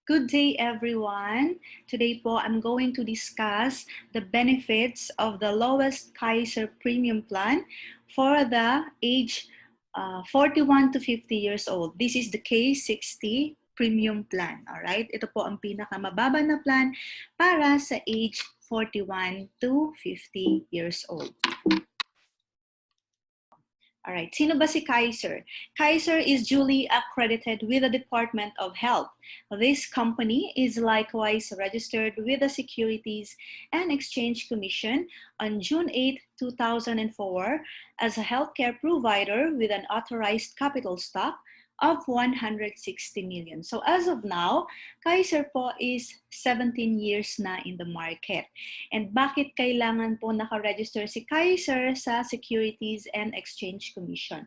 Good day, everyone. Today po, I'm going to discuss the benefits of the lowest Kaiser Premium Plan for the age 41 to 50 years old. This is the K60 Premium Plan. Alright? Ito po ang pinakamababa na plan para sa age 41 to 50 years old. All right, sino ba si Kaiser? Kaiser is duly accredited with the Department of Health. This company is likewise registered with the Securities and Exchange Commission on June 8, 2004 as a healthcare provider with an authorized capital stock of 160 million. So as of now, Kaiser po is 17 years na in the market. And bakit kailangan po nakaregister si Kaiser sa Securities and Exchange Commission?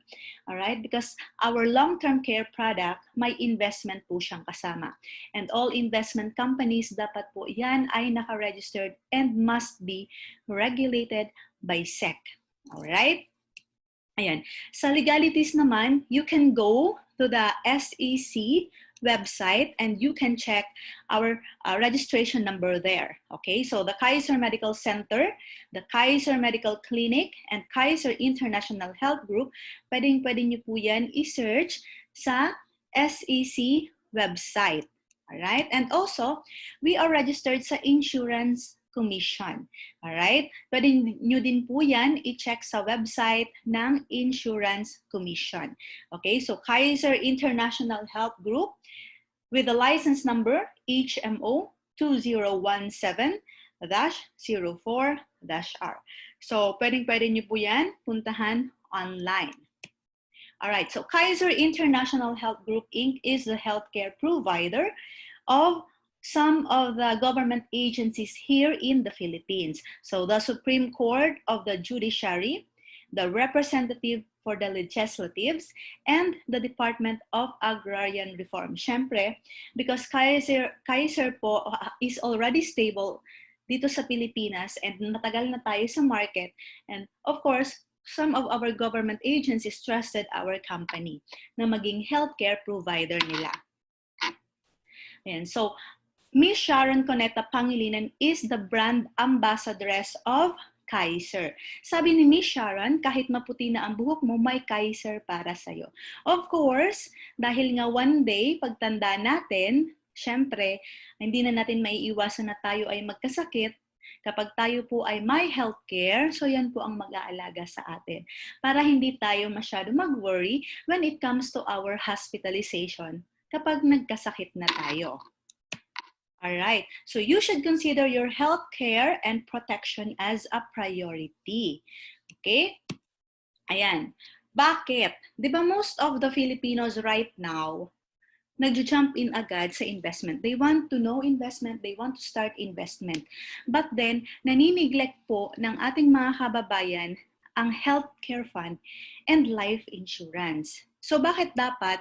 Alright, because our long-term care product, may investment po siyang kasama. And all investment companies, dapat po yan ay nakaregistered and must be regulated by SEC. Alright? Ayan. Sa legalities naman, you can go to the SEC website and you can check our registration number there. Okay, so the Kaiser Medical Center, the Kaiser Medical Clinic, and Kaiser International Health Group, pwede nyo po yan i-search sa SEC website. Alright, and also, we are registered sa Insurance Commission. Alright? Pwede nyo din po yan i-check sa website ng Insurance Commission. Okay? So, Kaiser International Health Group with the license number HMO 2017-04-R. So, pwede nyo po yan puntahan online. Alright, so Kaiser International Health Group Inc. is the healthcare provider of some of the government agencies here in the Philippines. So the Supreme Court of the Judiciary, the Representative for the Legislatives, and the Department of Agrarian Reform. Siyempre, because Kaiser po is already stable dito sa Pilipinas and matagal na tayo sa market. And of course, some of our government agencies trusted our company na maging healthcare provider nila. And so, Miss Sharon Coneta Pangilinan is the brand ambassadress of Kaiser. Sabi ni Miss Sharon, kahit maputi na ang buhok mo, may Kaiser para sa'yo. Of course, dahil nga one day, pagtanda natin, syempre, hindi na natin maiiwasan na tayo ay magkasakit. Kapag tayo po ay may healthcare, so yan po ang mag-aalaga sa atin. Para hindi tayo masyado mag-worry when it comes to our hospitalization kapag nagkasakit na tayo. Alright, so you should consider your health care and protection as a priority. Okay? Ayan. Bakit? Di ba most of the Filipinos right now, nag-jump in agad sa investment. They want to know investment, they want to start investment. But then, nanineglect po ng ating mga kababayan ang healthcare fund and life insurance. So bakit dapat,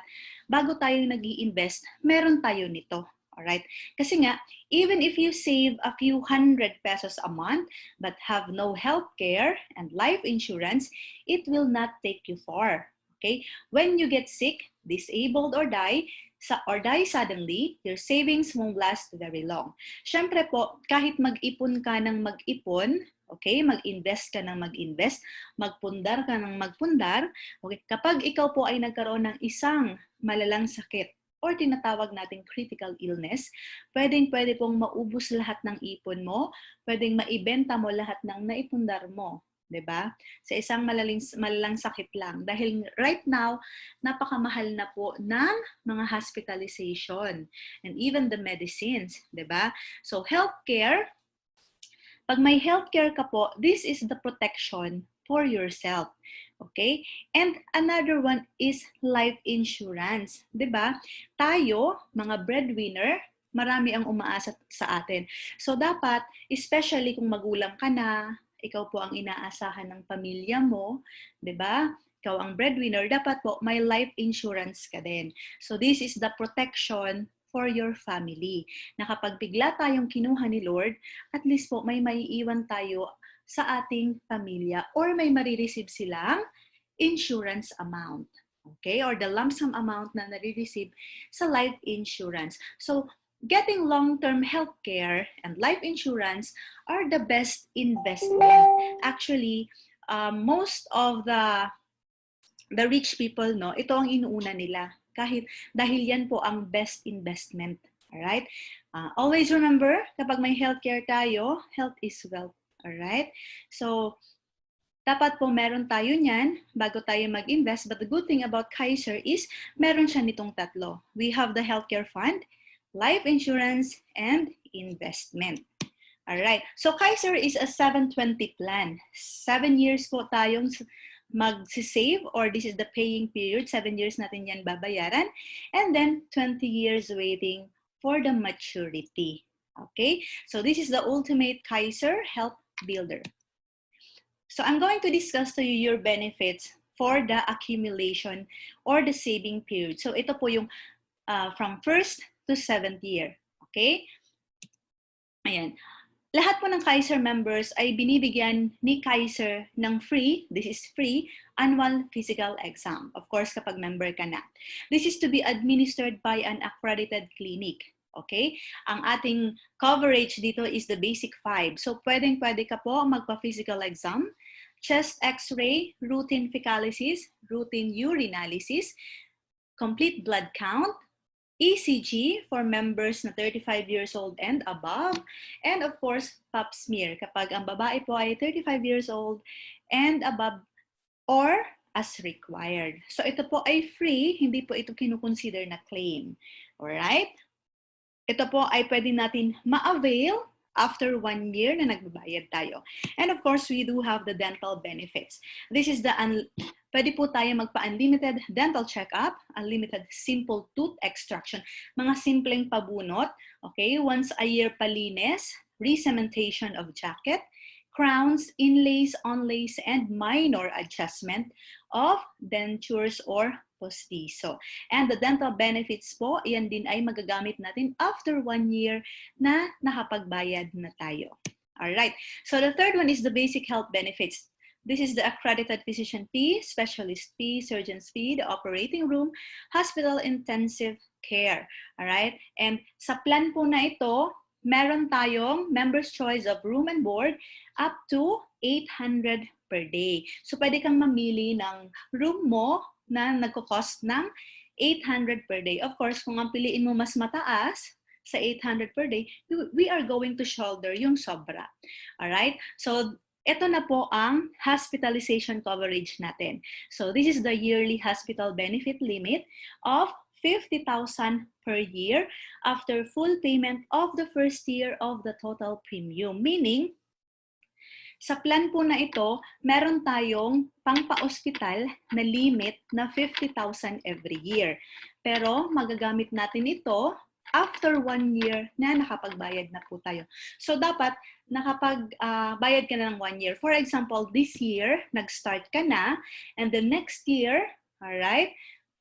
bago tayo nag-i-invest, meron tayo nito? Alright? Kasi nga, even if you save a few hundred pesos a month but have no health care and life insurance, it will not take you far. Okay? When you get sick, disabled, or die suddenly, your savings won't last very long. Siyempre po, kahit mag-ipon ka ng mag-ipon, okay, mag-invest ka ng mag-invest, magpundar ka ng magpundar, okay, kapag ikaw po ay nagkaroon ng isang malalang sakit, or tinatawag nating critical illness, pwede pong maubos lahat ng ipon mo, pwedeng maibenta mo lahat ng naipundar mo, 'di ba? Sa isang malalang sakit lang. Dahil right now, napakamahal na po ng mga hospitalization and even the medicines, 'di ba? So healthcare, pag may healthcare ka po, this is the protection for yourself. Okay? And another one is life insurance. 'Di ba? Tayo, mga breadwinner, marami ang umaasa sa atin. So dapat, especially kung magulang ka na, ikaw po ang inaasahan ng pamilya mo, 'di ba? Ikaw ang breadwinner, dapat po may life insurance ka din. So this is the protection for your family. Na kapag bigla tayong kinuha ni Lord, at least po may maiiwan tayo sa ating pamilya or may marireceive silang insurance amount. Okay? Or the lump sum amount na nare-receive sa life insurance. So, getting long-term healthcare and life insurance are the best investment. Actually, most of the rich people, no, ito ang inuuna nila. Kahit dahil yan po ang best investment. Alright? Always remember, kapag may healthcare tayo, health is wealth. Alright? So, dapat po meron tayo niyan bago tayo mag-invest. But the good thing about Kaiser is meron siya nitong tatlo. We have the healthcare fund, life insurance, and investment. Alright. So Kaiser is a 720 plan. 7 years po tayong mag-save, or this is the paying period. 7 years natin yan babayaran. And then 20 years waiting for the maturity. Okay? So this is the ultimate Kaiser Health Builder. So I'm going to discuss to you your benefits for the accumulation or the saving period. So ito po yung from 1st to 7th year. Okay? Ayan. Lahat po ng Kaiser members ay binibigyan ni Kaiser ng free, this is free, annual physical exam. Of course, kapag member ka na. This is to be administered by an accredited clinic. Okay? Ang ating coverage dito is the basic 5. So, pwede ka po magpa-physical exam, chest x-ray, routine fecalysis, routine urinalysis, complete blood count, ECG for members na 35 years old and above, and of course, pap smear kapag ang babae po ay 35 years old and above or as required. So ito po ay free, hindi po ito kinukonsider na claim. Alright? Ito po ay pwede natin ma-avail after 1 year na nagbabayad tayo. And of course, we do have the dental benefits. This is the, pwede po tayo magpa-unlimited dental checkup, unlimited simple tooth extraction, mga simpleng pabunot, okay, once a year palinis, re-cementation of jacket, crowns, inlays, onlays, and minor adjustment of dentures or postizo. And the dental benefits po, yan din ay magagamit natin after 1 year na nakapagbayad na tayo. Alright, so the third one is the basic health benefits. This is the accredited physician fee, specialist fee, surgeon's fee, the operating room, hospital intensive care. Alright, and sa plan po na ito, meron tayong member's choice of room and board up to 800 per day. So pwede kang mamili ng room mo na nagko-cost ng 800 per day. Of course, kung ang piliin mo mas mataas sa 800 per day, we are going to shoulder yung sobra. Alright? So, ito na po ang hospitalization coverage natin. So, this is the yearly hospital benefit limit of 50,000 per year after full payment of the first year of the total premium. Meaning, sa plan po na ito, meron tayong pangpa-ospital na limit na 50,000 every year. Pero magagamit natin ito after 1 year na nakapagbayad na po tayo. So dapat nakapagbayad ka na ng 1 year. For example, this year, nag-start ka na, and the next year, alright,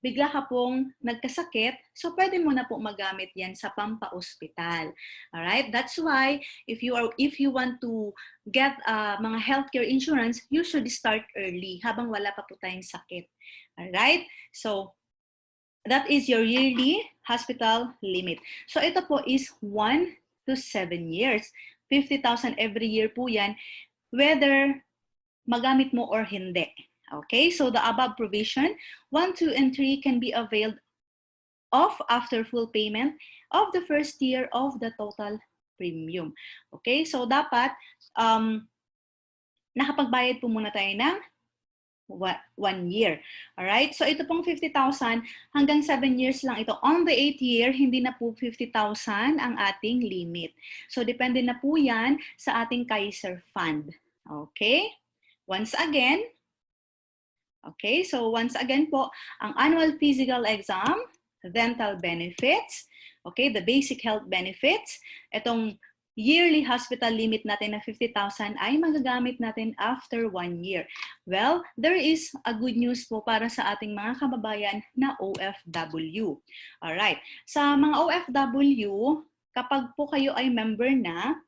bigla ka pong nagkasakit, so pwede mo na po magamit yan sa pampa-ospital. Alright? That's why, if you want to get mga healthcare insurance, you should start early, habang wala pa po tayong sakit. Alright? So, that is your yearly hospital limit. So, ito po is 1 to 7 years. 50,000 every year po yan, whether magamit mo or hindi. Okay, so the above provision, 1, 2, and 3 can be availed of after full payment of the first year of the total premium. Okay, so dapat nakapagbayad po muna tayo ng 1 year. Alright, so ito pong 50,000 hanggang 7 years lang ito. On the 8th year, hindi na po 50,000 ang ating limit. So depende na po yan sa ating Kaiser Fund. Okay, once again, okay, so once again po, ang annual physical exam, dental benefits, okay, the basic health benefits, itong yearly hospital limit natin na 50,000 ay magagamit natin after 1 year. Well, there is a good news po para sa ating mga kababayan na OFW. Alright, sa mga OFW, kapag po kayo ay member na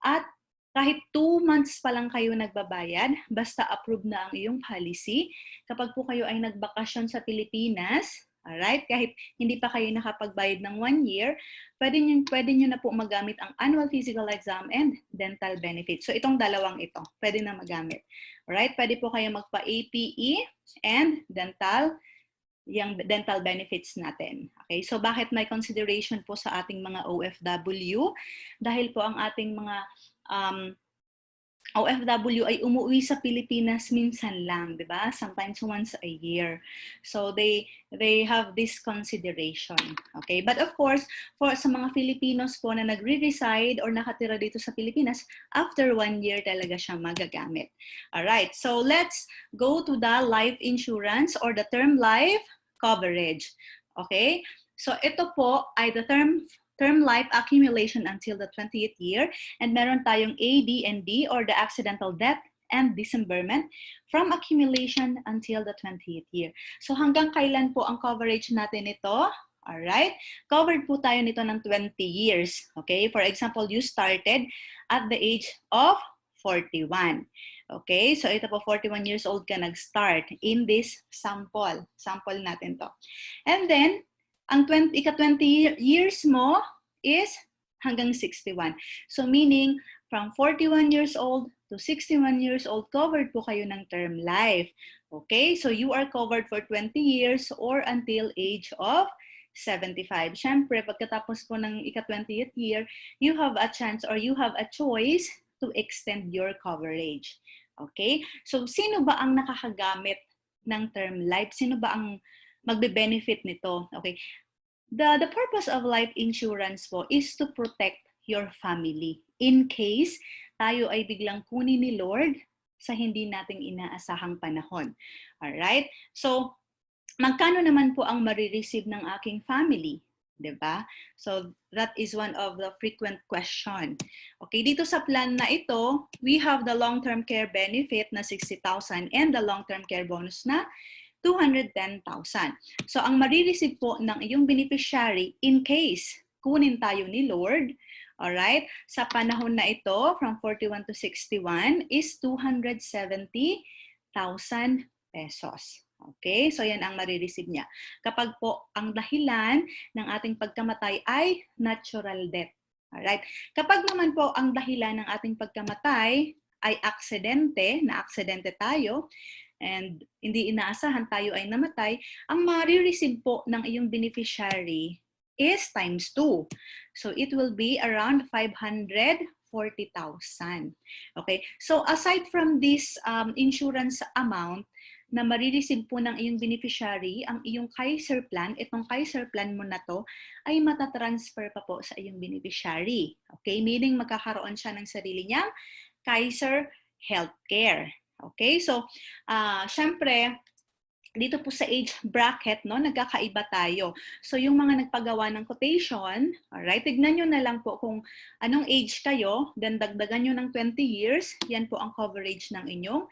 at kahit 2 months pa lang kayo nagbabayad, basta approve na ang iyong policy. Kapag po kayo ay nagbakasyon sa Pilipinas, Alright? Kahit hindi pa kayo nakapagbayad ng 1 year, pwede nyo na po magamit ang annual physical exam and dental benefits. So itong dalawang ito, pwede na magamit. Alright? Pwede po kayo magpa-APE and yung dental benefits natin. Okay? So bakit may consideration po sa ating mga OFW? Dahil po ang ating mga OFW ay umuwi sa Pilipinas minsan lang, di ba? Sometimes once a year. So they have this consideration. Okay? But of course, for sa mga Filipinos po na nagre-reside or nakatira dito sa Pilipinas, after 1 year talaga siya magagamit. Alright, so let's go to the life insurance or the term life coverage. Okay? So ito po ay the term life accumulation until the 20th year, and meron tayong AD&D or the accidental death and dismemberment from accumulation until the 20th year. So hanggang kailan po ang coverage natin ito? Alright? Covered po tayo nito ng 20 years. Okay? For example, you started at the age of 41. Okay? So ito po, 41 years old ka nag-start in this sample. Sample natin to. And then, ang ika-20 years mo is hanggang 61. So meaning, from 41 years old to 61 years old, covered po kayo ng term life. Okay? So you are covered for 20 years or until age of 75. Siyempre, pagkatapos po ng ika-20th year, you have a chance or you have a choice to extend your coverage. Okay? So sino ba ang nakakagamit ng term life? Sino ba ang magbe-benefit nito? Okay. The purpose of life insurance po is to protect your family in case tayo ay biglang kunin ni Lord sa hindi nating inaasahang panahon. Alright? So, magkano naman po ang marireceive ng aking family? Diba? So, that is one of the frequent question. Okay, dito sa plan na ito, we have the long-term care benefit na 60,000 and the long-term care bonus na 210,000. So, ang marireceive po ng iyong beneficiary in case kunin tayo ni Lord, alright, sa panahon na ito, from 41 to 61, is 270,000 pesos. Okay? So, yan ang marireceive niya. Kapag po ang dahilan ng ating pagkamatay ay natural death. Alright? Kapag naman po ang dahilan ng ating pagkamatay ay aksidente, na-aksidente tayo, and hindi inaasahan tayo ay namatay, ang marireceive po ng iyong beneficiary is times 2. So, it will be around 540,000. Okay? So, aside from this insurance amount na marireceive po ng iyong beneficiary, ang iyong Kaiser plan, itong Kaiser plan mo na to, ay matatransfer pa po sa iyong beneficiary. Okay? Meaning, magkakaroon siya ng sarili niyang Kaiser Healthcare. Okay, so syempre, dito po sa age bracket, no, nagkakaiba tayo. So yung mga nagpagawa ng quotation, alright, tignan nyo na lang po kung anong age kayo, then dagdagan nyo ng 20 years, yan po ang coverage ng inyong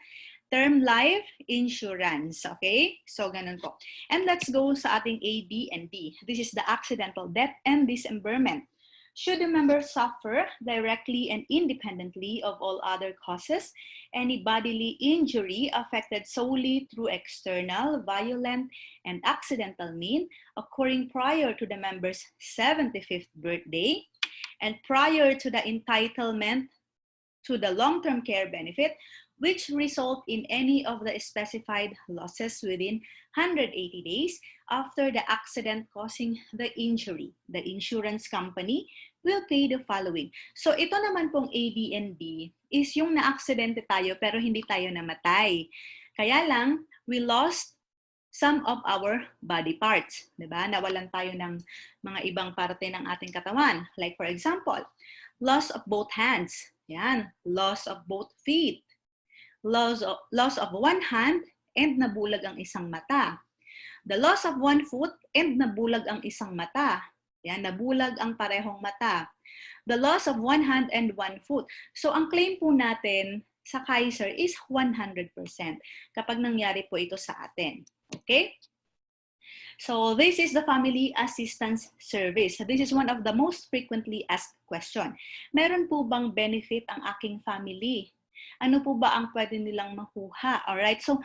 term life insurance. Okay, so ganun po. And let's go sa ating AD&D. This is the accidental death and dismemberment. Should the member suffer directly and independently of all other causes, any bodily injury affected solely through external, violent, and accidental means occurring prior to the member's 75th birthday and prior to the entitlement to the long-term care benefit, which result in any of the specified losses within 180 days after the accident causing the injury, the insurance company will pay the following. So ito naman pong AD&D is yung na-aksidente tayo pero hindi tayo namatay. Kaya lang, we lost some of our body parts. Diba? Nawalan tayo ng mga ibang parte ng ating katawan. Like for example, loss of both hands. Yan. Loss of both feet. Loss of one hand and nabulag ang isang mata. The loss of one foot and nabulag ang isang mata. Yan, nabulag ang parehong mata. The loss of one hand and one foot. So ang claim po natin sa Kaiser is 100% kapag nangyari po ito sa atin. Okay? So this is the Family Assistance Service. This is one of the most frequently asked question. Meron po bang benefit ang aking family? Ano po ba ang pwede nilang makuha? Alright, so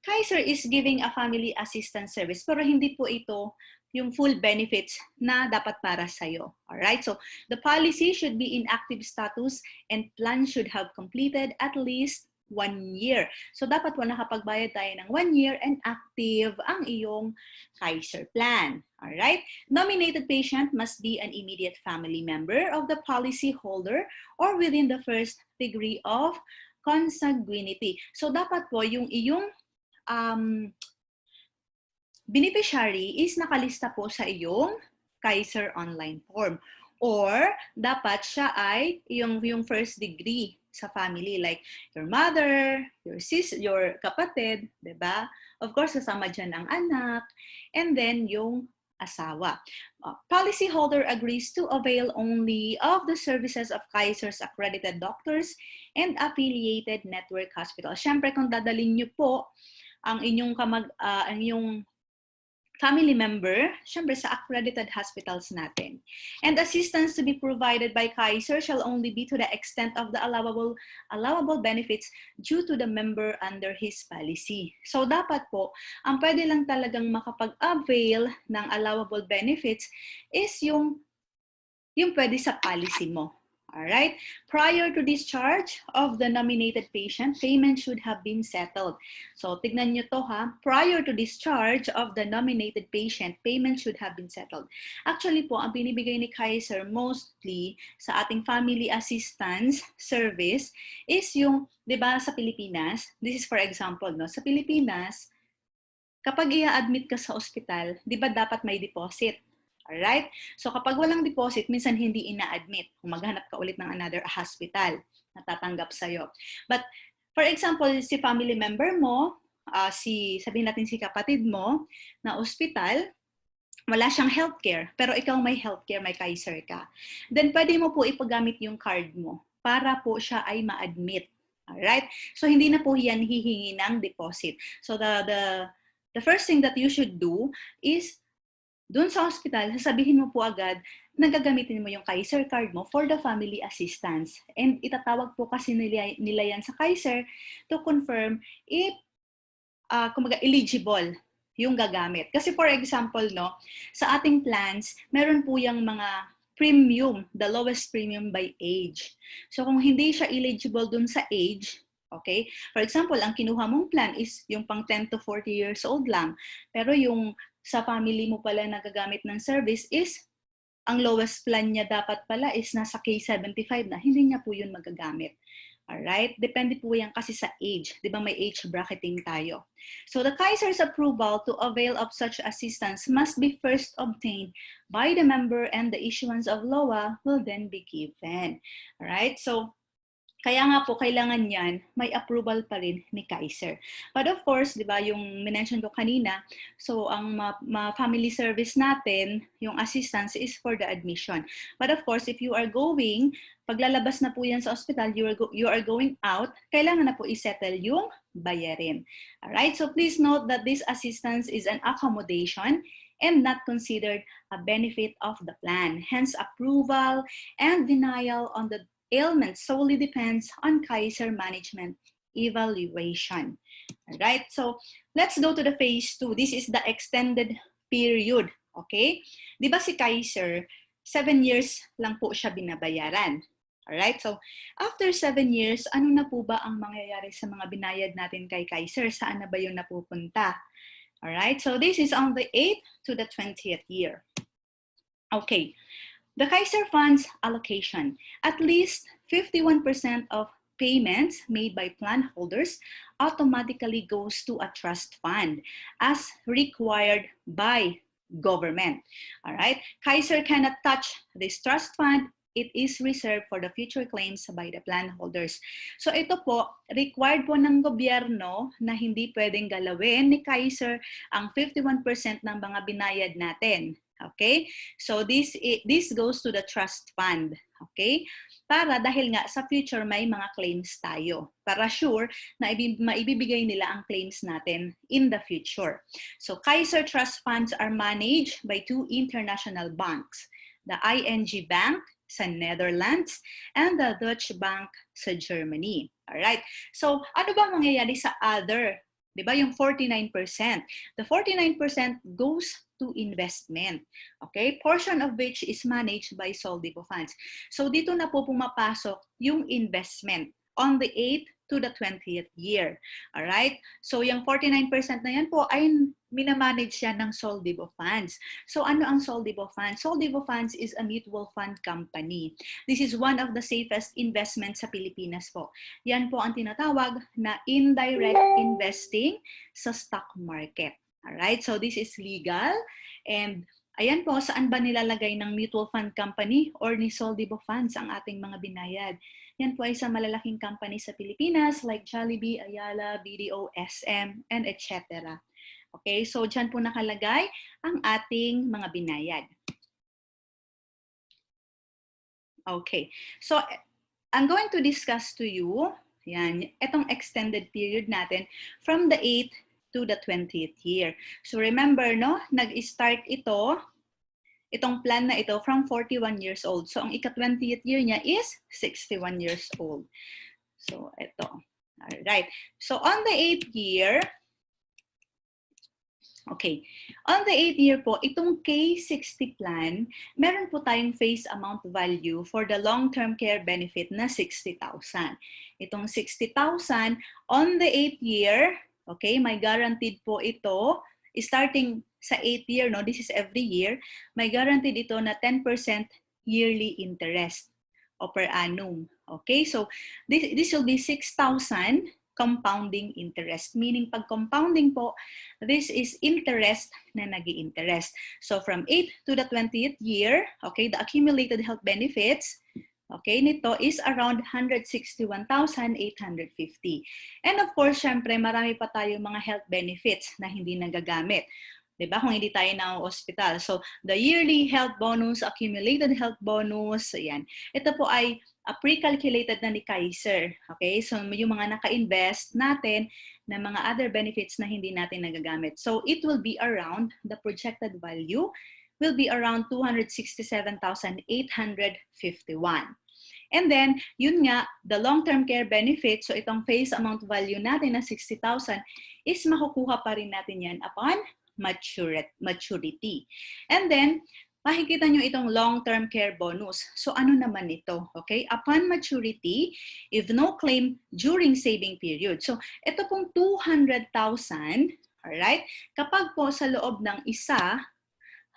Kaiser is giving a family assistance service, pero hindi po ito yung full benefits na dapat para sa'yo. Alright? So, the policy should be in active status and plan should have completed at least 1 year. So, dapat po nakapagbayad tayo ng 1 year and active ang iyong Kaiser plan. Alright? Nominated patient must be an immediate family member of the policy holder or within the first degree of consanguinity. So, dapat po yung iyong beneficiary is nakalista po sa iyong Kaiser online form. Or, dapat siya ay yung first degree sa family, like your mother, your sister, your kapatid, diba? Of course, kasama dyan ang anak, and then yung asawa. Policyholder agrees to avail only of the services of Kaiser's accredited doctors and affiliated network hospitals. Siyempre, kung dadalhin nyo po ang inyong family member, syempre sa accredited hospitals natin. And assistance to be provided by Kaiser shall only be to the extent of the allowable benefits due to the member under his policy. So dapat po, ang pwede lang talagang makapag-avail ng allowable benefits is yung pwede sa policy mo. Alright? Prior to discharge of the nominated patient, payment should have been settled. So, tignan nyo to ha. Prior to discharge of the nominated patient, payment should have been settled. Actually po, ang binibigay ni Kaiser mostly sa ating family assistance service is yung, di ba, sa Pilipinas, this is for example, no? Sa Pilipinas, kapag i-admit ka sa ospital, di ba dapat may deposit? Alright? So kapag walang deposit, minsan hindi ina-admit. Kung maghanap ka ulit ng another hospital na tatanggap sa'yo. But for example, si family member mo, sabihin natin si kapatid mo na ospital, wala siyang healthcare, pero ikaw may healthcare, may Kaiser ka. Then pwede mo po ipagamit yung card mo para po siya ay ma-admit. Alright? So hindi na po yan hihingi ng deposit. So the first thing that you should do is doon sa hospital, sasabihin mo po agad na gagamitin mo yung Kaiser card mo for the family assistance. And itatawag po kasi nila yan sa Kaiser to confirm if eligible yung gagamit. Kasi for example, no, sa ating plans, meron po yung mga premium, the lowest premium by age. So kung hindi siya eligible dun sa age, okay? For example, ang kinuha mong plan is yung pang 10 to 40 years old lang. Pero yung sa family mo pala nagagamit ng service is, ang lowest plan niya dapat pala is nasa K75 na, hindi niya po yun magagamit. Alright? Depende po yan kasi sa age. Di ba may age bracketing tayo? So the Kaiser's approval to avail of such assistance must be first obtained by the member and the issuance of LOA will then be given. Alright? So, kaya nga po, kailangan yan, may approval pa rin ni Kaiser. But of course, di ba, yung minention ko kanina, so ang family service natin, yung assistance is for the admission. But of course, if you are going, paglalabas na po yan sa hospital, you are going out, kailangan na po isettle yung bayarin. Alright, so please note that this assistance is an accommodation and not considered a benefit of the plan. Hence, approval and denial on the ailment solely depends on Kaiser management evaluation. Alright, so let's go to the phase 2. This is the extended period. Okay? Di ba si Kaiser, 7 years lang po siya binabayaran. Alright, so after 7 years, ano na po ba ang mangyayari sa mga binayad natin kay Kaiser? Saan na ba yung napupunta? Alright, so this is on the 8th to the 20th year. Okay. The Kaiser Funds allocation. At least 51% of payments made by plan holders automatically goes to a trust fund as required by government. All right? Kaiser cannot touch this trust fund. It is reserved for the future claims by the plan holders. So ito po, required po ng gobyerno na hindi pwedeng galawin ni Kaiser ang 51% ng mga binayad natin. Okay? So this goes to the trust fund. Okay? Para dahil nga sa future may mga claims tayo. Para sure na maibibigay nila ang claims natin in the future. So Kaiser Trust Funds are managed by 2 international banks. The ING Bank sa Netherlands and the Deutsche Bank sa Germany. Alright? So ano ba mangyayari sa other Di ba? Yung 49%. The 49% goes to investment. Okay? Portion of which is managed by Soldibo funds. So dito na po pumapasok yung investment on the 8th to the 20th year. Alright? So yung 49% na yan po ay minamanage siya ng Soldibo funds. So ano ang Soldibo funds? Soldibo funds is a mutual fund company. This is one of the safest investments sa Pilipinas po. Yan po ang tinatawag na indirect investing sa stock market. Alright? So this is legal and ayan po, saan ba nilalagay ng mutual fund company or ni Soldibo funds ang ating mga binayad? Yan po ay sa malalaking company sa Pilipinas like Jollibee, Ayala, BDO, SM, and etc. Okay, so dyan po nakalagay ang ating mga binayad. Okay, so I'm going to discuss to you, yan, itong extended period natin from the 8th to the 20th year. So remember, no, nag-start itong plan na ito from 41 years old. So ang ika-20th year niya is 61 years old. So ito. Alright. So on the 8th year, okay. On the 8th year po, itong K60 plan, meron po tayong face amount value for the long-term care benefit na 60,000. Itong 60,000 on the 8th year, okay, may guaranteed po ito starting sa 8th year, no, this is every year, may guaranteed ito na 10% yearly interest o per annum. Okay, so this will be 6,000 compounding interest. Meaning pag compounding po, this is interest na nag-i-interest. So from 8th to the 20th year, okay, the accumulated health benefits, okay, nito is around 161,850. And of course, syempre, marami pa tayong mga health benefits na hindi nagagamit. Diba? Kung hindi tayo na hospital. So, the yearly health bonus, accumulated health bonus, ayan. Ito po ay pre-calculated na ni Kaiser. Okay? So, yung mga naka-invest natin na mga other benefits na hindi natin nagagamit. So, it will be around, the projected value will be around 267,851. And then, yun nga, the long-term care benefit, so itong face amount value natin na 60,000 is makukuha pa rin natin yan upon maturity. And then, makikita nyo itong long-term care bonus. So ano naman ito? Okay? Upon maturity, if no claim during saving period. So ito pong 200,000, alright? Kapag po sa loob ng 1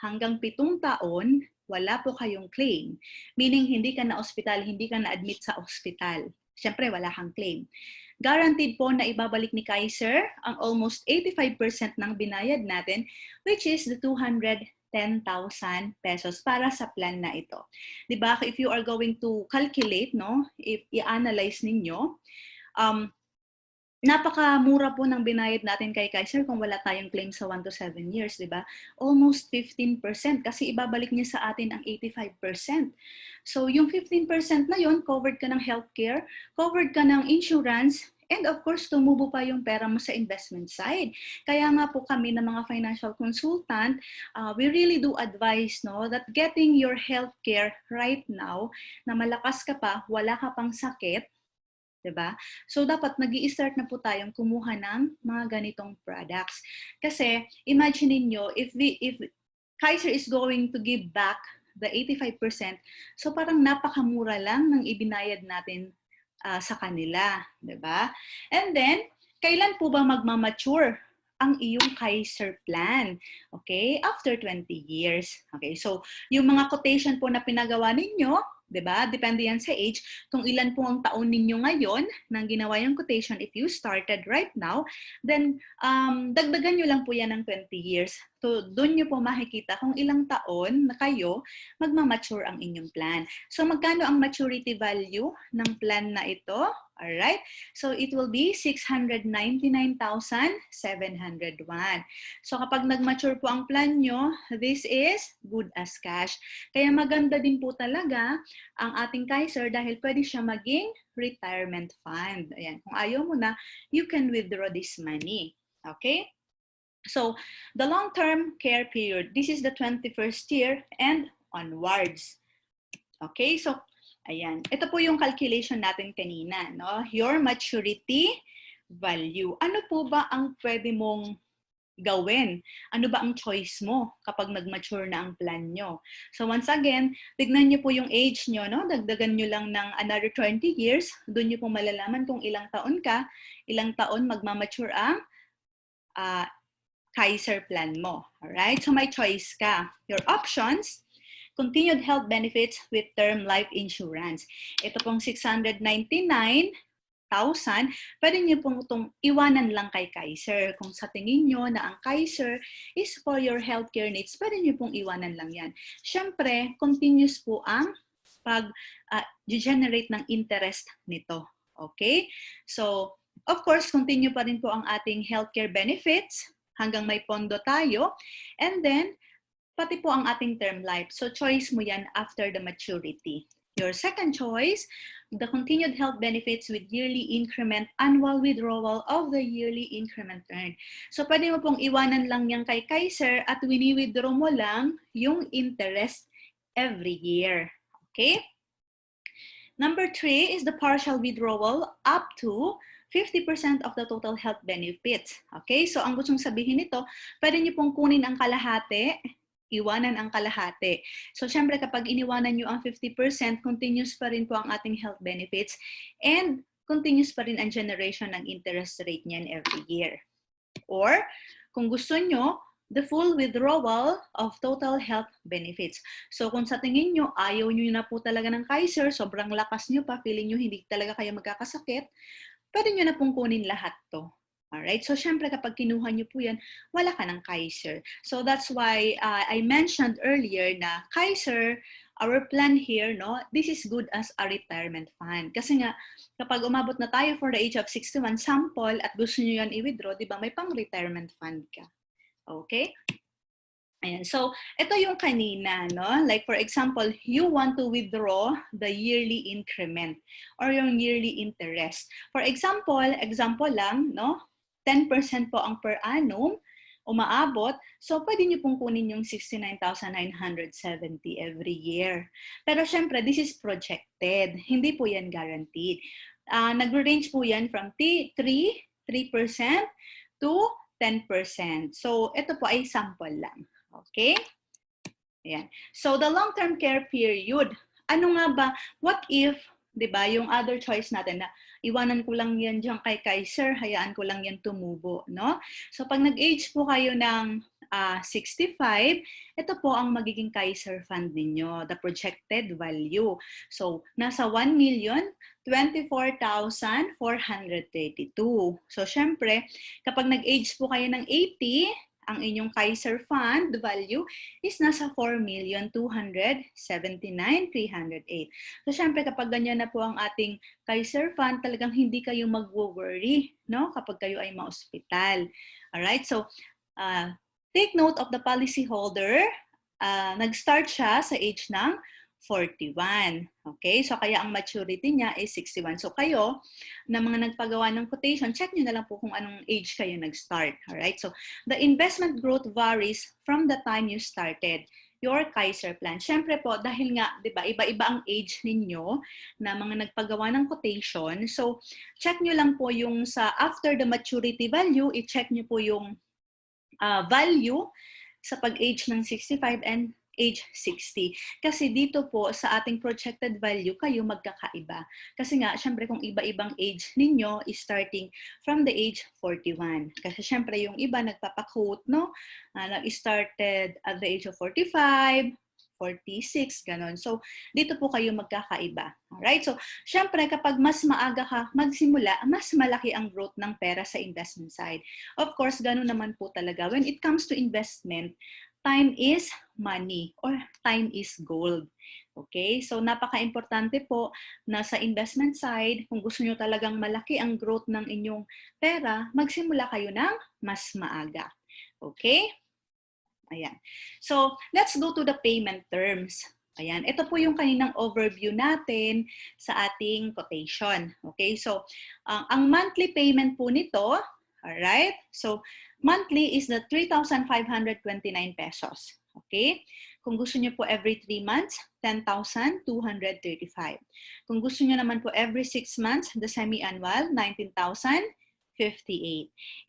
hanggang 7 taon, wala po kayong claim. Meaning hindi ka na ospital, hindi ka na admit sa ospital. Siyempre, wala kang claim. Guaranteed po na ibabalik ni Kaiser ang almost 85% ng binayad natin, which is the 210,000 pesos para sa plan na ito. Diba? If you are going to calculate, no, if i-analyze ninyo, napakamura po ng binayad natin kay Kaiser kung wala tayong claim sa 1 to 7 years, di ba? Almost 15% kasi ibabalik niya sa atin ang 85%. So yung 15% na yon, covered ka ng healthcare, covered ka ng insurance, and of course, tumubo pa yung pera mo sa investment side. Kaya nga po kami ng mga financial consultant, we really do advise, no, that getting your healthcare right now, na malakas ka pa, wala ka pang sakit, diba? So, dapat nag-i-start na po tayong kumuha ng mga ganitong products. Kasi, imagine niyo if Kaiser is going to give back the 85%, so parang napakamura lang ng ibinayad natin sa kanila, diba? And then, kailan po ba magmamature ang iyong Kaiser plan? Okay? After 20 years. Okay? So, yung mga quotation po na pinagawa ninyo, diba? Depende yan sa age. Kung ilan po ang taon ninyo ngayon nang ginawa yung quotation, if you started right now, then dagdagan nyo lang po yan ng 20 years. So, doon nyo po makikita kung ilang taon na kayo magmamature ang inyong plan. So, magkano ang maturity value ng plan na ito? Alright? So, it will be 699,701. So, kapag nag-mature po ang plan nyo, this is good as cash. Kaya maganda din po talaga ang ating Kaiser dahil pwede siya maging retirement fund. Ayan. Kung ayaw mo na, you can withdraw this money. Okay? So, the long-term care period, this is the 21st year and onwards. Okay? So, ayan. Ito po yung calculation natin kanina. No? Your maturity value. Ano po ba ang pwede mong gawin? Ano ba ang choice mo kapag nag-mature na ang plan nyo? So once again, tignan nyo po yung age nyo, no? Dagdagan nyo lang ng another 20 years, doon nyo po malalaman kung ilang taon ka, ilang taon magmamature ang Kaiser plan mo. Alright? So may choice ka. Your options: continued health benefits with term life insurance. Ito pong 699,000, pwede niyo pong itong iwanan lang kay Kaiser. Kung sa tingin niyo na ang Kaiser is for your healthcare needs, pwede niyo pong iwanan lang yan. Siyempre, continuous po ang pag-generate ng interest nito. Okay? So, of course, continue pa rin po ang ating healthcare benefits hanggang may pondo tayo. And then, pati po ang ating term life. So, choice mo yan after the maturity. Your second choice, the continued health benefits with yearly increment, annual withdrawal of the yearly increment earned. So, pwede mo pong iwanan lang yan kay Kaiser at wini-withdraw mo lang yung interest every year. Okay? Number 3 is the partial withdrawal up to 50% of the total health benefits. Okay? So, ang gustong sabihin nito, pwede niyo pong kunin ang kalahati, iwanan ang kalahati. So, syempre kapag iniwanan nyo ang 50%, continuous pa rin po ang ating health benefits and continuous pa rin ang generation ng interest rate niyan every year. Or, kung gusto nyo, the full withdrawal of total health benefits. So, kung sa tingin nyo, ayaw nyo na po talaga ng Kaiser, sobrang lakas nyo pa, feeling nyo hindi talaga kayo magkakasakit, pwede nyo na pong kunin lahat to. Alright, so syempre kapag kinuha niyo po yan, wala ka ng Kaiser. So that's why I mentioned earlier na Kaiser, our plan here, no, this is good as a retirement fund. Kasi nga, kapag umabot na tayo for the age of 61, sample, at gusto niyo yan i-withdraw, di ba, may pang-retirement fund ka. Okay? Ayan. So, ito yung kanina, no? Like for example, you want to withdraw the yearly increment or yung yearly interest. For example lang, no? 10% po ang per annum umaabot. So, pwede niyo pong kunin yung 69,970 every year. Pero syempre, this is projected. Hindi po yan guaranteed. Nag-range po yan from 3% to 10%. So, ito po ay sample lang. Okay? Ayan. So, the long-term care period. Ano nga ba? What if, di ba, yung other choice natin na iwanan ko lang yan dyan kay Kaiser, hayaan ko lang yan tumubo, no? So, pag nag-age po kayo ng 65, ito po ang magiging Kaiser fund ninyo, the projected value. So, nasa 1,024,432. So, syempre, kapag nag-age po kayo ng 80, ang inyong Kaiser fund value is nasa 4,279,308. So, syempre, kapag ganyan na po ang ating Kaiser fund, talagang hindi kayo mag-worry, no? Kapag kayo ay ma-hospital. Alright? So, take note of the policyholder. Nag-start siya sa age ng 41. Okay? So, kaya ang maturity niya is 61. So, kayo, na mga nagpagawa ng quotation, check nyo na lang po kung anong age kayo nag-start. Alright? So, the investment growth varies from the time you started your Kaiser plan. Siyempre po, dahil nga, di ba, iba-iba ang age ninyo na mga nagpagawa ng quotation. So, check nyo lang po yung sa after the maturity value, i-check nyo po yung value sa pag-age ng 65 and age 60. Kasi dito po sa ating projected value, kayo magkakaiba. Kasi nga, syempre kung iba-ibang age ninyo is starting from the age 41. Kasi syempre yung iba nagpapakote, no? Nag-started at the age of 45, 46, ganon. So, dito po kayo magkakaiba. Alright? So, syempre, kapag mas maaga ka magsimula, mas malaki ang growth ng pera sa investment side. Of course, ganon naman po talaga. When it comes to investment, time is money or time is gold. Okay? So, napaka-importante po na sa investment side, kung gusto nyo talagang malaki ang growth ng inyong pera, magsimula kayo ng mas maaga. Okay? Ayan. So, let's go to the payment terms. Ayan. Ito po yung kaninang overview natin sa ating quotation. Okay? So, ang monthly payment po nito, alright? So, monthly is the 3,529 pesos. Okay? Kung gusto nyo po every 3 months, 10,235. Kung gusto nyo naman po every 6 months, the semi-annual, 19,050.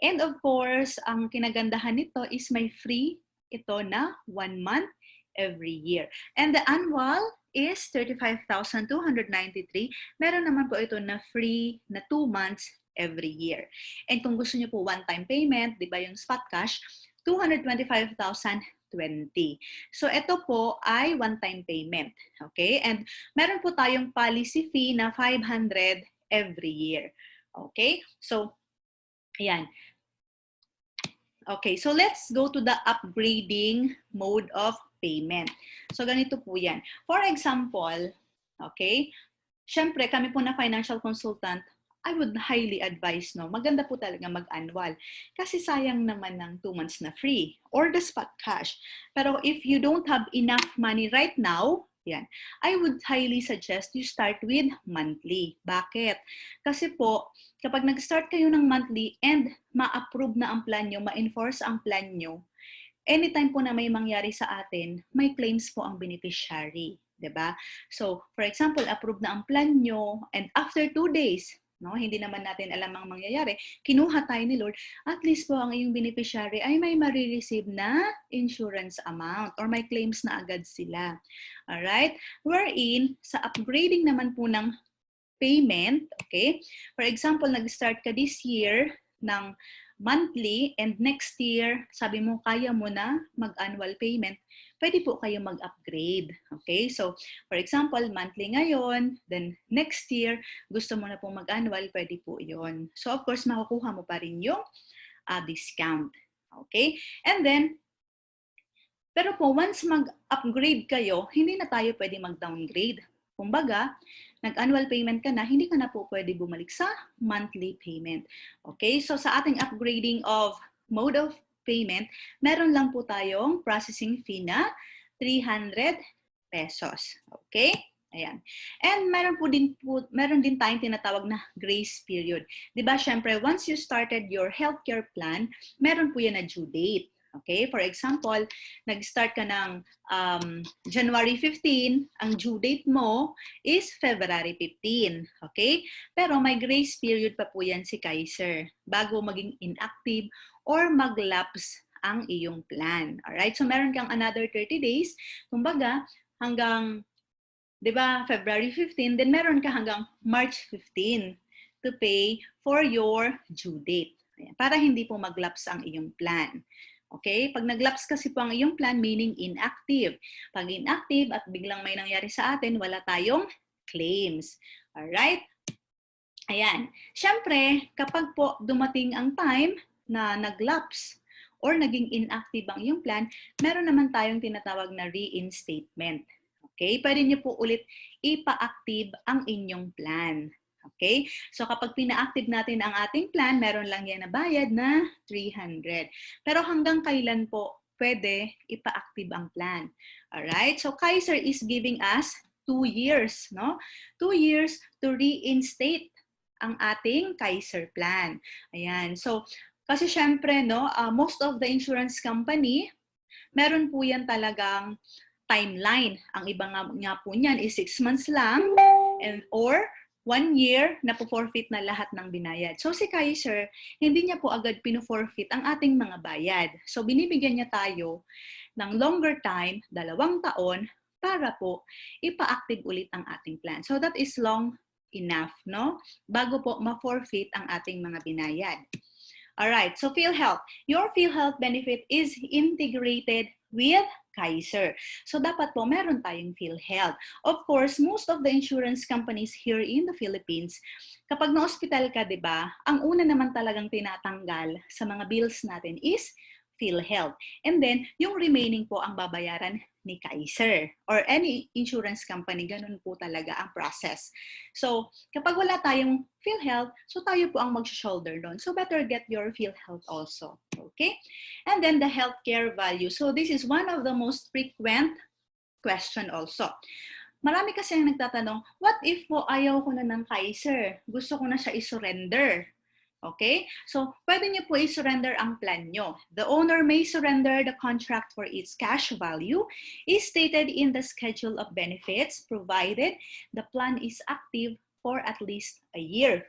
And of course, ang kinagandahan nito is may free ito na 1 month every year. And the annual is 35,293. Meron naman po ito na free na 2 months every year. And kung gusto niyo po one-time payment, di ba yung spot cash, 225,020. So ito po ay one-time payment. Okay? And meron po tayong policy fee na 500 every year. Okay? So, ayan. Okay, so let's go to the upgrading mode of payment. So ganito po yan. For example, okay, syempre kami po na financial consultant, I would highly advise, no, maganda po talaga mag-annual. Kasi sayang naman ng 2 months na free or the spot cash. Pero if you don't have enough money right now, yan, I would highly suggest you start with monthly. Bakit? Kasi po, kapag nag-start kayo ng monthly and ma-approve na ang plan nyo, ma-enforce ang plan nyo, anytime po na may mangyari sa atin, may claims po ang beneficiary. Diba? So, for example, approve na ang plan nyo and after 2 days, no, hindi naman natin alam ang mangyayari, kinuha tayo ni Lord, at least po ang iyong beneficiary ay may marireceive na insurance amount or may claims na agad sila. Alright? Wherein, sa upgrading naman po ng payment, okay? For example, nag-start ka this year ng monthly and next year, sabi mo, kaya mo na mag-annual payment, pwede po kayo mag-upgrade. Okay? So, for example, monthly ngayon, then next year, gusto mo na po mag-annual, pwede po yon. So, of course, makukuha mo pa rin yung discount. Okay? And then, pero po, once mag-upgrade kayo, hindi na tayo pwede mag-downgrade. Kumbaga, nag-annual payment ka na, hindi ka na po pwede bumalik sa monthly payment. Okay? So, sa ating upgrading of mode of payment, meron lang po tayong processing fee na 300 pesos. Okay? Ayan. And meron din tayong tinatawag na grace period. 'Di ba? Syempre, once you started your healthcare plan, meron po yan na due date. Okay? For example, nag-start ka ng January 15, ang due date mo is February 15. Okay? Pero may grace period pa po yan si Kaiser bago maging inactive or mag-lapse ang iyong plan. Alright? So, meron kang another 30 days. Kumbaga, hanggang, di ba, February 15, then meron ka hanggang March 15 to pay for your due date. Ayan, para hindi po mag-lapse ang iyong plan. Okay? Pag nag-lapse kasi po ang iyong plan, meaning inactive. Pag inactive at biglang may nangyari sa atin, wala tayong claims. Alright? Ayan. Siyempre, kapag po dumating ang time na nag-lapse or naging inactive ang iyong plan, meron naman tayong tinatawag na reinstatement. Okay? Pwede niyo po ulit ipa-active ang inyong plan. Okay? So kapag pina-active natin ang ating plan, meron lang yan na bayad na 300. Pero hanggang kailan po pwede ipa-active ang plan? Alright? So Kaiser is giving us 2 years, no? 2 years to reinstate ang ating Kaiser plan. Ayan. So kasi syempre, no, most of the insurance company, meron po yan talagang timeline. Ang iba nga po niyan is 6 months lang or 1 year na po-forfeit na lahat ng binayad. So si Kaiser, hindi niya po agad pino-forfeit ang ating mga bayad. So binibigyan niya tayo ng longer time, 2 taon, para po ipa-active ulit ang ating plan. So that is long enough, no? Bago po ma-forfeit ang ating mga binayad. Alright, so PhilHealth. Your PhilHealth benefit is integrated with Kaiser. So dapat po meron tayong PhilHealth. Of course, most of the insurance companies here in the Philippines, kapag na-hospital ka, di ba, ang una naman talagang tinatanggal sa mga bills natin is PhilHealth. And then, yung remaining po ang babayaran ni Kaiser or any insurance company, ganun po talaga ang process. So, kapag wala tayong PhilHealth, so tayo po ang mag-shoulder doon. So, better get your PhilHealth also. Okay? And then, the healthcare value. So, this is one of the most frequent question also. Marami kasi ang nagtatanong, what if po ayaw ko na ng Kaiser? Gusto ko na siya i-surrender. Okay? So, pwede niyo po i-surrender ang plan nyo. The owner may surrender the contract for its cash value is stated in the schedule of benefits provided the plan is active for at least a year.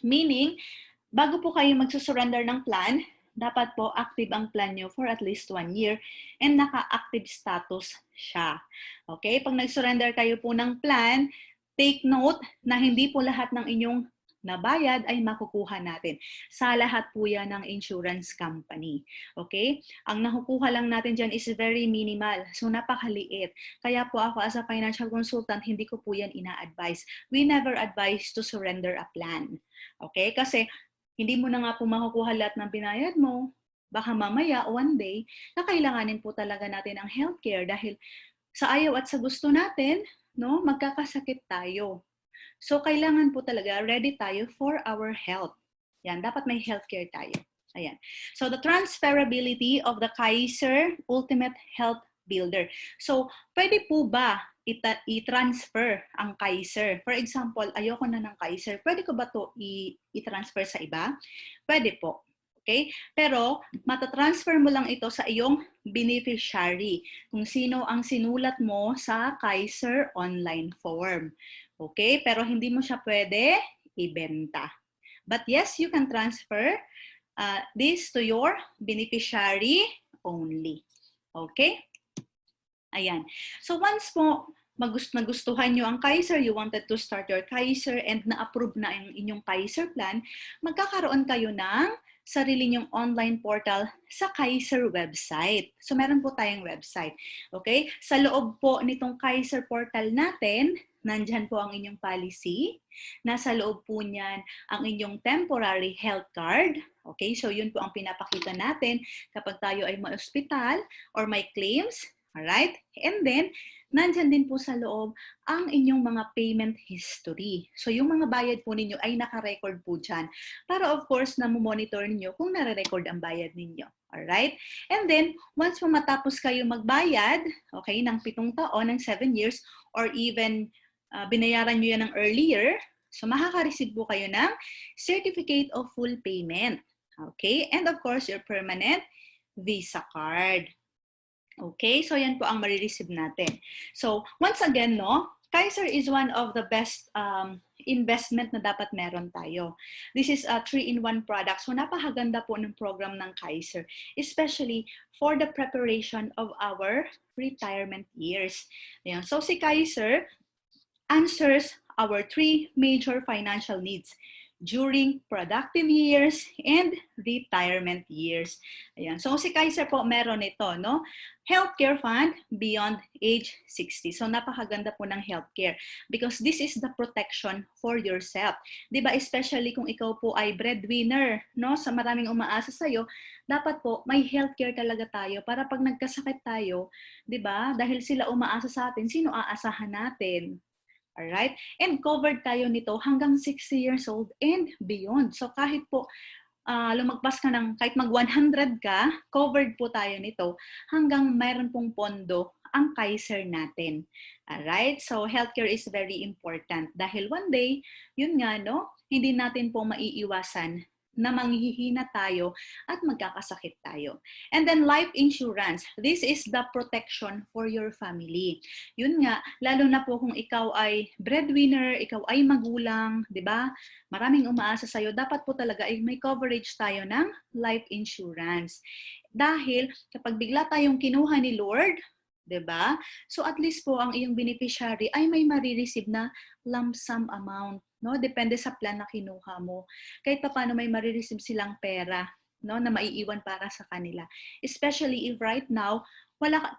Meaning, bago po kayo magsusurrender ng plan, dapat po active ang plan nyo for at least 1 year and naka-active status siya. Okay? Pag nag-surrender kayo po ng plan, take note na hindi po lahat ng inyong nabayad ay makukuha natin. Sa lahat po yan ng insurance company. Okay? Ang nakukuha lang natin dyan is very minimal. So, napakaliit. Kaya po ako as a financial consultant, hindi ko po yan ina-advise. We never advise to surrender a plan. Okay? Kasi hindi mo na nga po makukuha lahat ng binayad mo. Baka mamaya, one day, na kailanganin po talaga natin ang healthcare dahil sa ayaw at sa gusto natin, no, magkakasakit tayo. So, kailangan po talaga ready tayo for our health. Yan, dapat may healthcare tayo. Ayan. So, the transferability of the Kaiser Ultimate Health Builder. So, pwede po ba i-transfer ang Kaiser? For example, ayoko na ng Kaiser. Pwede ko ba to i-transfer sa iba? Pwede po. Okay? Pero, matatransfer mo lang ito sa iyong beneficiary. Kung sino ang sinulat mo sa Kaiser online form. Okay? Pero hindi mo siya pwede ibenta. But yes, you can transfer this to your beneficiary only. Okay? Ayan. So once po nagustuhan nyo ang Kaiser, you wanted to start your Kaiser and na-approve na ang inyong Kaiser plan, magkakaroon kayo ng sarili nyong online portal sa Kaiser website. So meron po tayong website. Okay? Sa loob po nitong Kaiser portal natin, nandyan po ang inyong policy. Nasa loob po niyan ang inyong temporary health card. Okay? So yun po ang pinapakita natin kapag tayo ay ma-hospital or may claims. Alright? And then, nandyan din po sa loob ang inyong mga payment history. So, yung mga bayad po ninyo ay naka-record po dyan. Para of course, na-monitor ninyo kung nare-record ang bayad ninyo. Alright? And then, once po matapos kayo magbayad, okay, ng 7 taon, ng 7 years, or even binayaran nyo yan ng earlier, so makaka-receive po kayo ng Certificate of Full Payment. Okay? And of course, your permanent Visa card. Okay, so yan po ang marireceive natin. So, once again, no, Kaiser is one of the best investment na dapat meron tayo. This is a 3-in-1 product. So, napakaganda po ng program ng Kaiser, especially for the preparation of our retirement years. Ayan. So, si Kaiser answers our 3 major financial needs during productive years and retirement years. Ayan. So, si Kaiser po meron ito, no? Healthcare fund beyond age 60. So, napakaganda po ng healthcare because this is the protection for yourself. Diba? Especially kung ikaw po ay breadwinner, no? Sa maraming umaasa sa'yo, dapat po may healthcare talaga tayo para pag nagkasakit tayo, diba? Dahil sila umaasa sa atin, sino aasahan natin? Alright? And covered tayo nito hanggang 60 years old and beyond. So kahit po lumagpas ka ng, kahit mag 100 ka, covered po tayo nito hanggang mayroon pong pondo ang Kaiser natin. Alright? So healthcare is very important dahil one day, yun nga, no? Hindi natin po maiiwasan na manghihina tayo at magkakasakit tayo. And then life insurance. This is the protection for your family. Yun nga, lalo na po kung ikaw ay breadwinner, ikaw ay magulang, di ba? Maraming umaasa sa'yo. Dapat po talaga ay may coverage tayo ng life insurance. Dahil kapag bigla tayong kinuha ni Lord, di ba? So at least po ang iyong beneficiary ay may marireceive na lump sum amount. No, depende sa plan na kinuha mo. Kahit pa paano may marireceive silang pera, no, na maiiwan para sa kanila. Especially if right now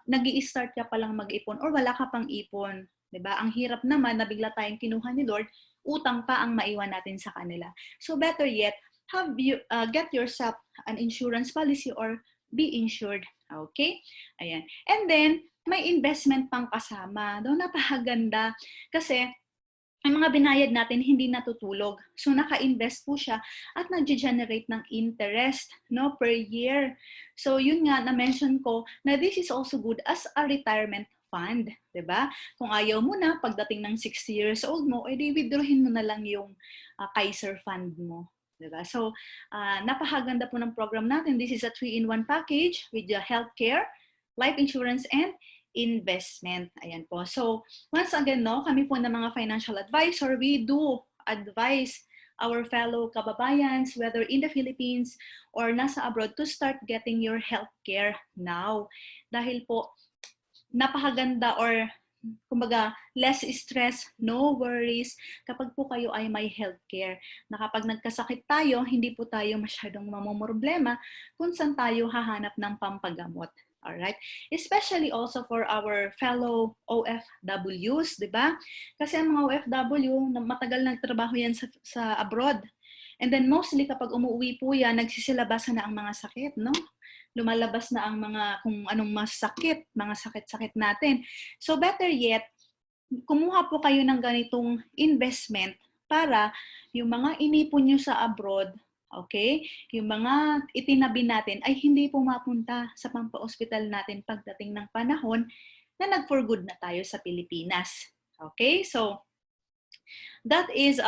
nag-i-start ka pa lang mag-ipon or wala ka pang ipon, 'di ba? Ang hirap naman na bigla tayong kinuha ni Lord, utang pa ang maiwan natin sa kanila. So better yet, have you get yourself an insurance policy or be insured. Okay? Ayan. And then may investment pang kasama. No, napakaganda kasi ang mga binayad natin hindi natutulog. So naka-invest po siya at nag-generate ng interest, no, per year. So yun nga na-mention ko na this is also good as a retirement fund, 'di ba? Kung ayaw mo na pagdating ng 60 years old mo, edi withdrawin mo na lang yung Kaiser fund mo. 'Di ba? So napakaganda po ng program natin. This is a 3-in-1 package with the healthcare, life insurance, and investment. Ayan po. So, once again, no, kami po ng mga financial advisor, we do advise our fellow kababayans, whether in the Philippines or nasa abroad, to start getting your healthcare now. Dahil po, napakaganda or kumbaga, less stress, no worries kapag po kayo ay may healthcare. Na kapag nagkasakit tayo, hindi po tayo masyadong mamomroblema kung saan tayo hahanap ng pampagamot. Alright? Especially also for our fellow OFWs, di ba? Kasi ang mga OFW, matagal nagtrabaho yan sa abroad. And then mostly kapag umuwi po yan, nagsisilabasan na ang mga sakit, no? Lumalabas na ang mga kung anong masakit, mga sakit-sakit natin. So better yet, kumuha po kayo ng ganitong investment para yung mga inipon nyo sa abroad, okay, yung mga itinabi natin ay hindi po mapunta sa pampa-hospital natin pagdating ng panahon na nag-for good na tayo sa Pilipinas. Okay, so that is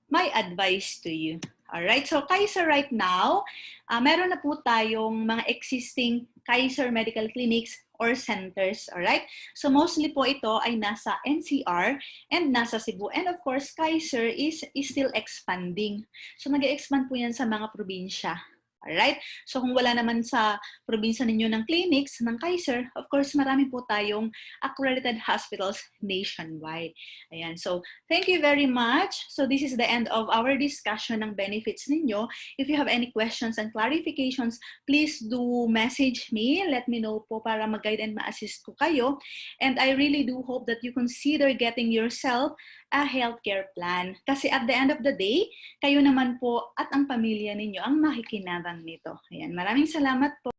my advice to you. Alright, so Kaiser right now, meron na po tayong mga existing Kaiser Medical Clinics or centers, alright? So mostly po ito ay nasa NCR and nasa Cebu. And of course, Kaiser is still expanding. So nag-expand po yan sa mga probinsya. Alright? So kung wala naman sa probinsya ninyo ng clinics ng Kaiser, of course, marami po tayong accredited hospitals nationwide. Ayan. So thank you very much. So this is the end of our discussion ng benefits ninyo. If you have any questions and clarifications, please do message me. Let me know po para mag-guide and ma-assist ko kayo. And I really do hope that you consider getting yourself a healthcare plan. Kasi at the end of the day, kayo naman po at ang pamilya ninyo ang makikinabang nito. Ayan, maraming salamat po.